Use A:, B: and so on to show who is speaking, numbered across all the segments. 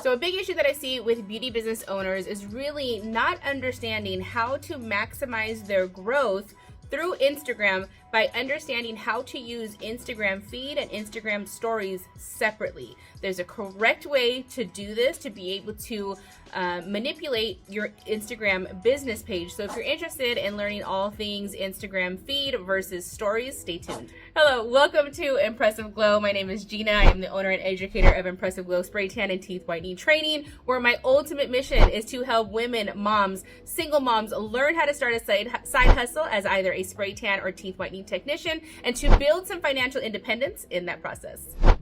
A: So a big issue that I see with beauty business owners is really not understanding how to maximize their growth through Instagram by understanding how to use Instagram feed and Instagram stories separately. There's a correct way to do this to be able to manipulate your Instagram business page. So if you're interested in learning all things Instagram feed versus stories, stay tuned. Hello, welcome to Impressive Glow. My name is Gina. I am the owner and educator of Impressive Glow Spray Tan and Teeth Whitening Training, where my ultimate mission is to help women, moms, single moms learn how to start a side hustle as either a spray tan or teeth whitening technician, and to build some financial independence in that process. All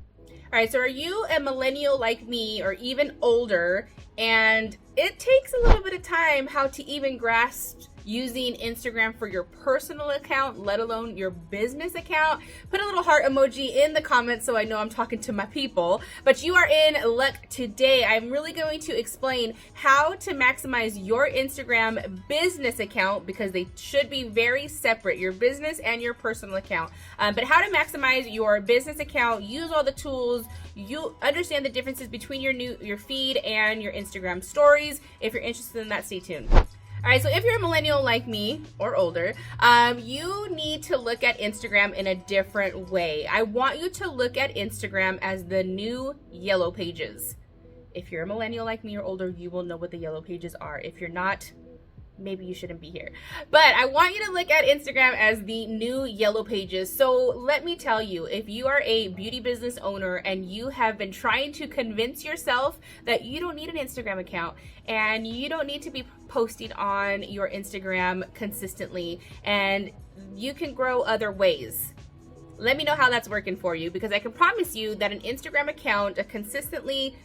A: right, so are you a millennial like me or even older, and it takes a little bit of time how to even grasp using Instagram for your personal account, let alone your business account? Put a little heart emoji in the comments so I know I'm talking to my people. But you are in luck today. I'm really going to explain how to maximize your Instagram business account, because they should be very separate, your business and your personal account. But how to maximize your business account, use all the tools, you understand the differences between your feed and your Instagram stories. If you're interested in that, stay tuned. All right, so if you're a millennial like me or older, you need to look at Instagram in a different way. I want you to look at Instagram as the new yellow pages. If you're a millennial like me or older, you will know what the yellow pages are. If you're not, maybe you shouldn't be here. But I want you to look at Instagram as the new yellow pages. So let me tell you, if you are a beauty business owner and you have been trying to convince yourself that you don't need an Instagram account and you don't need to be posting on your Instagram consistently and you can grow other ways, let me know how that's working for you, because I can promise you that an Instagram account, a consistently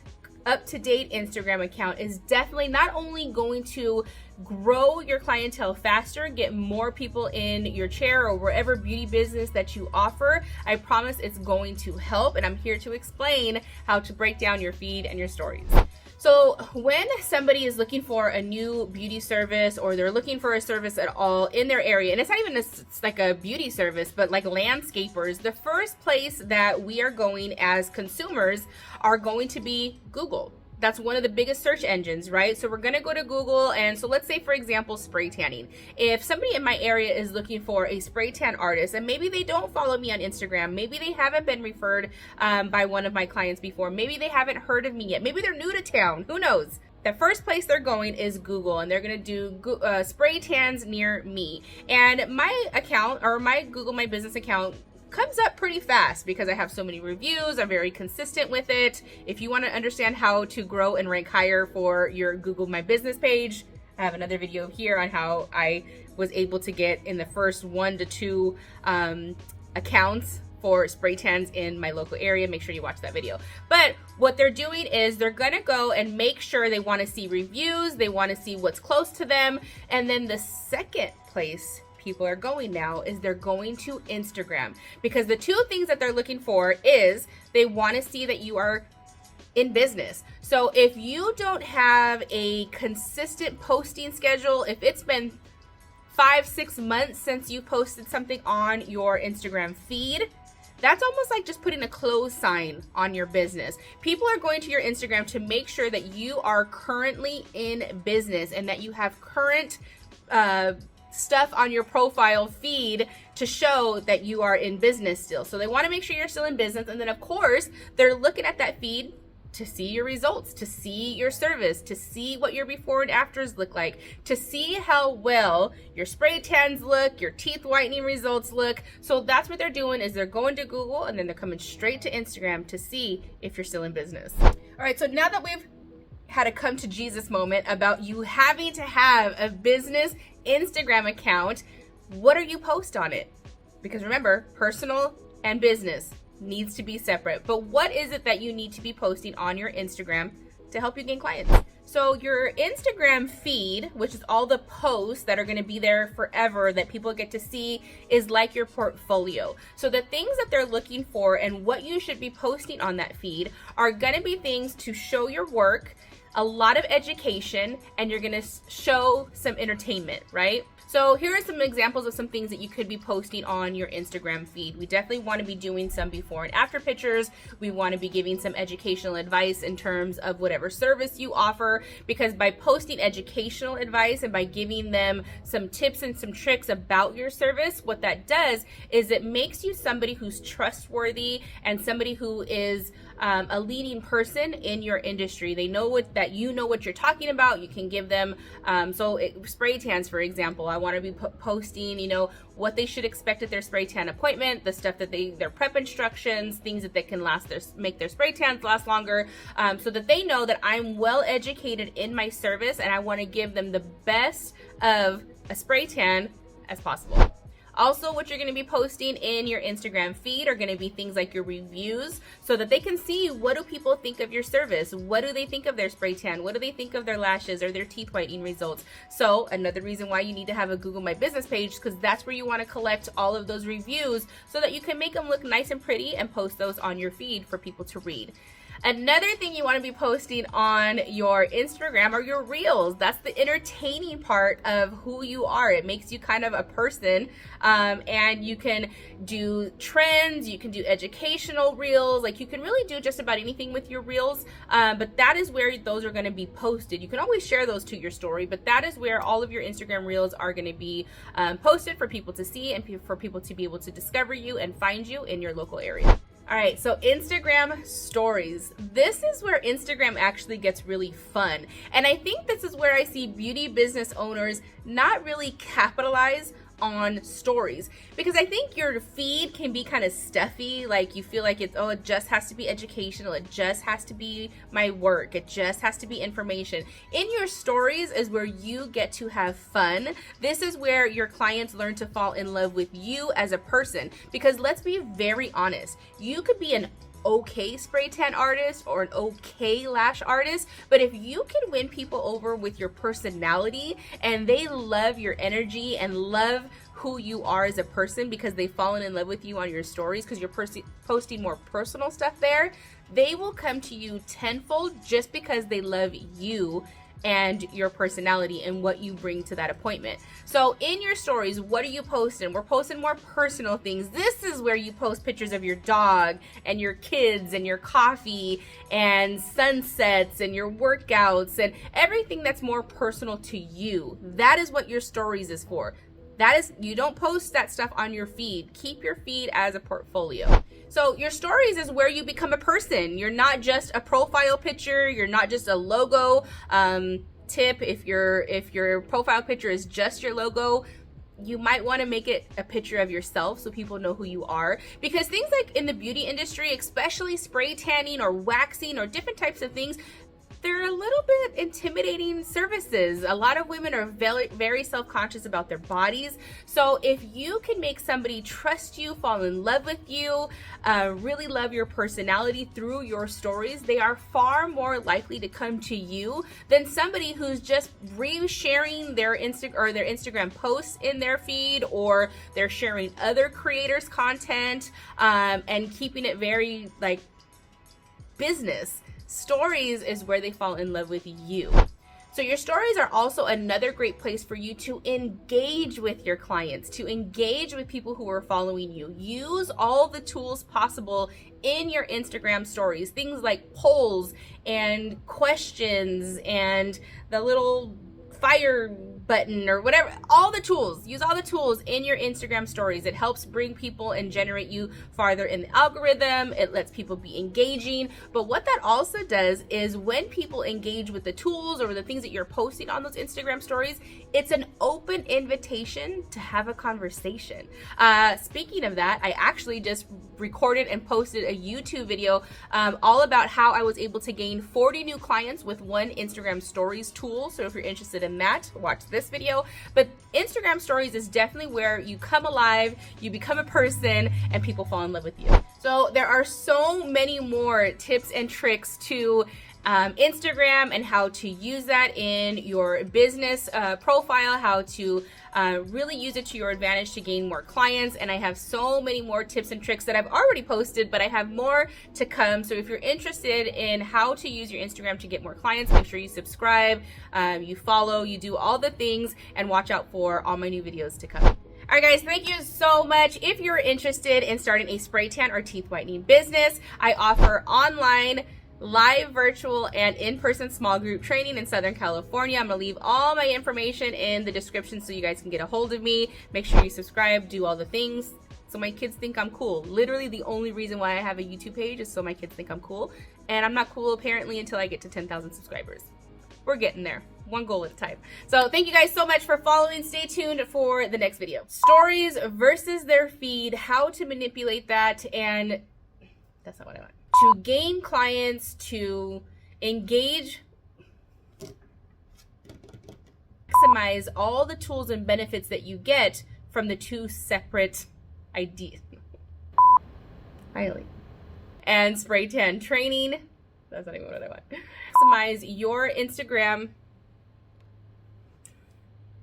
A: up-to-date Instagram account, is definitely not only going to grow your clientele faster, get more people in your chair or wherever beauty business that you offer. I promise it's going to help, and I'm here to explain how to break down your feed and your stories. So when somebody is looking for a new beauty service, or they're looking for a service at all in their area, and it's not even like a beauty service, but like landscapers, the first place that we are going as consumers are going to be Google. That's one of the biggest search engines, right? So we're gonna go to Google, and so let's say, for example, spray tanning. If somebody in my area is looking for a spray tan artist, and maybe they don't follow me on Instagram, maybe they haven't been referred by one of my clients before, maybe they haven't heard of me yet, maybe they're new to town, who knows? The first place they're going is Google, and they're gonna do spray tans near me. And my account, or my Google My Business account, comes up pretty fast because I have so many reviews. I'm very consistent with it. If you want to understand how to grow and rank higher for your Google My Business page, I have another video here on how I was able to get in the first 1 to 2 accounts for spray tans in my local area. Make sure you watch that video. But what they're doing is they're gonna go and make sure they want to see reviews, they want to see what's close to them, and then the second place people are going now is they're going to Instagram, because the two things that they're looking for is they want to see that you are in business. So if you don't have a consistent posting schedule, if it's been 5-6 months since you posted something on your Instagram feed, that's almost like just putting a close sign on your business. People are going to your Instagram to make sure that you are currently in business and that you have current stuff on your profile feed to show that you are in business still. So they want to make sure you're still in business. And then of course, they're looking at that feed to see your results, to see your service, to see what your before and afters look like, to see how well your spray tans look, your teeth whitening results look. So that's what they're doing, is they're going to Google and then they're coming straight to Instagram to see if you're still in business. All right, so now that we've had a come to Jesus moment about you having to have a business Instagram account, what are you post on it? Because remember, personal and business needs to be separate. But what is it that you need to be posting on your Instagram to help you gain clients? So your Instagram feed, which is all the posts that are going to be there forever that people get to see, is like your portfolio. So the things that they're looking for and what you should be posting on that feed are going to be things to show your work, a lot of education, and you're gonna show some entertainment, right? So here are some examples of some things that you could be posting on your Instagram feed. We definitely want to be doing some before and after pictures. We want to be giving some educational advice in terms of whatever service you offer, because by posting educational advice and by giving them some tips and some tricks about your service, what that does is it makes you somebody who's trustworthy and somebody who is a leading person in your industry. They know that you know what you're talking about. You can give them, spray tans, for example. I want to be posting, what they should expect at their spray tan appointment, the stuff that their prep instructions, things that they can make their spray tans last longer, so that they know that I'm well educated in my service and I want to give them the best of a spray tan as possible. Also, what you're going to be posting in your Instagram feed are going to be things like your reviews, so that they can see, what do people think of your service? What do they think of their spray tan? What do they think of their lashes or their teeth whitening results? So another reason why you need to have a Google My Business page, because that's where you want to collect all of those reviews so that you can make them look nice and pretty and post those on your feed for people to read. Another thing you want to be posting on your Instagram are your reels. That's the entertaining part of who you are. It makes you kind of a person, and you can do trends, you can do educational reels, like you can really do just about anything with your reels, but that is where those are going to be posted. You can always share those to your story, but that is where all of your Instagram reels are going to be posted for people to see and for people to be able to discover you and find you in your local area. All right, so Instagram stories. This is where Instagram actually gets really fun. And I think this is where I see beauty business owners not really capitalize on stories, because I think your feed can be kind of stuffy. Like you feel like it just has to be educational. It just has to be my work. It just has to be information. In your stories is where you get to have fun. This is where your clients learn to fall in love with you as a person, because let's be very honest. You could be an okay spray tan artist or an okay lash artist, but if you can win people over with your personality and they love your energy and love who you are as a person because they've fallen in love with you on your stories because you're posting more personal stuff there, they will come to you tenfold just because they love you and your personality and what you bring to that appointment. So in your stories, what are you posting? We're posting more personal things. This is where you post pictures of your dog and your kids and your coffee and sunsets and your workouts and everything that's more personal to you. That is what your stories is for. You don't post that stuff on your feed. Keep your feed as a portfolio. So your stories is where you become a person. You're not just a profile picture. You're not just a logo. Tip, if your profile picture is just your logo, you might want to make it a picture of yourself so people know who you are. Because things like in the beauty industry, especially spray tanning or waxing or different types of things, they're a little bit intimidating services. A lot of women are very, very self-conscious about their bodies. So if you can make somebody trust you, fall in love with you, really love your personality through your stories, they are far more likely to come to you than somebody who's just re-sharing their Instagram posts in their feed, or they're sharing other creators' content and keeping it very like business. Stories is where they fall in love with you. So your stories are also another great place for you to engage with your clients, to engage with people who are following you. Use all the tools possible in your Instagram stories, things like polls and questions and the little fire button or whatever, all the tools. Use all the tools in your Instagram stories. It helps bring people and generate you farther in the algorithm. It lets people be engaging. But what that also does is when people engage with the tools or the things that you're posting on those Instagram stories, it's an open invitation to have a conversation. Speaking of that, I actually just recorded and posted a YouTube video all about how I was able to gain 40 new clients with one Instagram stories tool. So if you're interested in that, watch this video. But Instagram stories is definitely where you come alive, you become a person, and people fall in love with you. So there are so many more tips and tricks to Instagram and how to use that in your business profile, how to really use it to your advantage to gain more clients. And I have so many more tips and tricks that I've already posted, but I have more to come. So if you're interested in how to use your Instagram to get more clients, make sure you subscribe, you follow, you do all the things, and watch out for all my new videos to come. All right, guys, thank you so much. If you're interested in starting a spray tan or teeth whitening business, I offer online, live, virtual, and in-person small group training in Southern California. I'm gonna leave all my information in the description so you guys can get a hold of me. Make sure you subscribe, do all the things so my kids think I'm cool. Literally the only reason why I have a YouTube page is so my kids think I'm cool. And I'm not cool apparently until I get to 10,000 subscribers. We're getting there, one goal at a time. So thank you guys so much for following. Stay tuned for the next video. Stories versus their feed, how to manipulate that, and that's not what I want. To gain clients, to engage, maximize all the tools and benefits that you get from the two separate ideas. Finally. And spray tan training. That's not even what I want. Maximize your Instagram